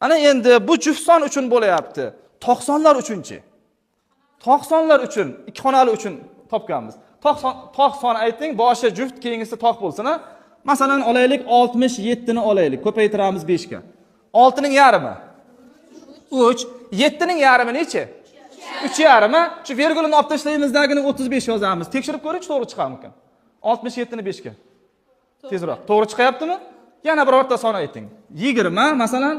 Ana endi bu juft son uchun bo'layapti. Toqsonlar uchunchi. Toqsonlar uchun, ikki xonali uchun topganmiz. Toq son ayting, boshi juft, keyingisi toq bo'lsin. Masalan, olaylik 67 ni olaylik, ko'paytiramiz 5 ga. 6 ning yarmi 3, 7 ning yarmi necha? 3 yarmi. Shu virgulni olib tashlaymizligini 35 yozamiz. Tekshirib ko'ring, to'g'ri chiqarmikan. 67 ni 5 ga. Tezroq. To'g'ri chiqyaptimi? Yana birorta son ayting. 20 masalan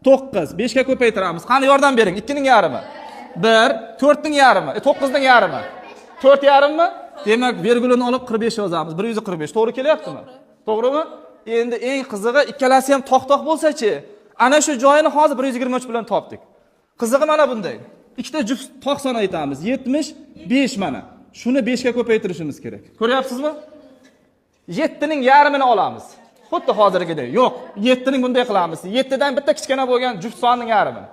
9, 5 ga ko'paytiramiz. Qani yordam bering. 2 ning yarmi 1, 4 ning yarmi 9 ning yarmi 4 yarmi? Demak, virgulni olib 45 yozamiz. 145. To'g'ri kelyaptimi? To'g'rimi? Endi eng qizig'i ikkalasi ham toq bo'lsa-chi, ana shu joyini hozir 123 bilan topdik. Qizig'i mana bunday. Ikkita juft toq son aytamiz. 75 mana. Shuni 5 ga ko'paytirishimiz kerak. Ko'ryapsizmi? 7 ning yarmini olamiz. Xuddi hozirgidek. Yo'q, 7 ning bunday qilamiz. 7 dan bitta kichkina bo'lgan juft sonning yarmini.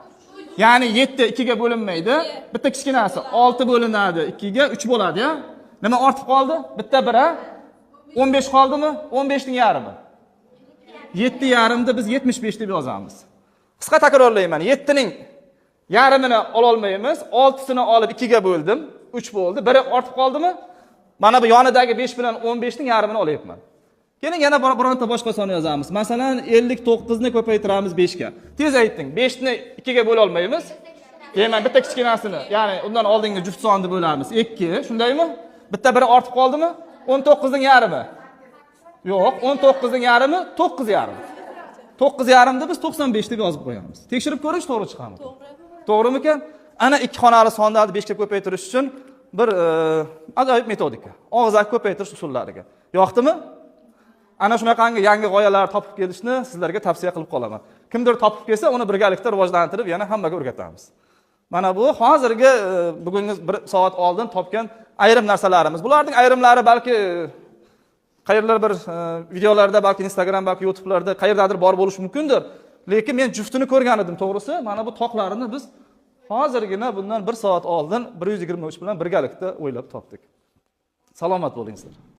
Ya'ni 7 2 ga bo'linmaydi. Bitta kichkinasi 6 bo'linadi 2 ga 3 bo'ladi-ya. Nima ortib qoldi? Bitta 1 a 15 qoldimi? 15 ning yarmi. 7 yarmni biz 75 deb yozamiz. Qisqa takrorlayman. 7 ning yarmini ola olmaymiz. 6 sini olib 2 ga bo'ldim. 3 bo'ldi. Biri ortib qoldimi? Mana bu yonidagi 5 bilan 15 ning yarmini olyapman. Keyin yana bironta boshqa son yozamiz. Masalan, 59 ni ko'paytiramiz 5 ga. Tez ayting. 5 ni 2 ga bo'la olmaymiz. Demak, bitta kichkinasini, ya'ni undan oldingi juft sonni bo'lamiz. 2, shundaymi? Bitta biri ortib qoldimi? 19 ning yarmi. Yo'q, 19 ning yarmi 9 yarmi. 9 yarmni biz 95 deb yozib qo'yamiz. Tekshirib ko'rish to'g'ri chiqadimi? To'g'rimikan? Ana ikki xonali sonlarni 5 ga ko'paytirish uchun bir ajoyib metodika. Og'zaki ko'paytirish usullariga. Yoqdimi? Ana shunaqangi yangi g'oyalar topib kelishni sizlarga tavsiya qilib qolaman. Kimdir topib kelsa, uni birgalikda rivojlantirib, yana hammaga o'rgatamiz. Mana bu hozirgi bugungi 1 soat oldin topgan ayrim narsalarimiz. Bularning ayrimlari balki qayerlar bir videolarda, balki Instagram, balki YouTube'larda qayerdadir bor bo'lishi mumkindir. Lekin men juftini ko'rgan edim, to'g'risi. Mana bu toqlarini biz hozirgina bundan 1 soat oldin 123 bilan birgalikda o'ylab topdik. Salomat bo'lingizlar.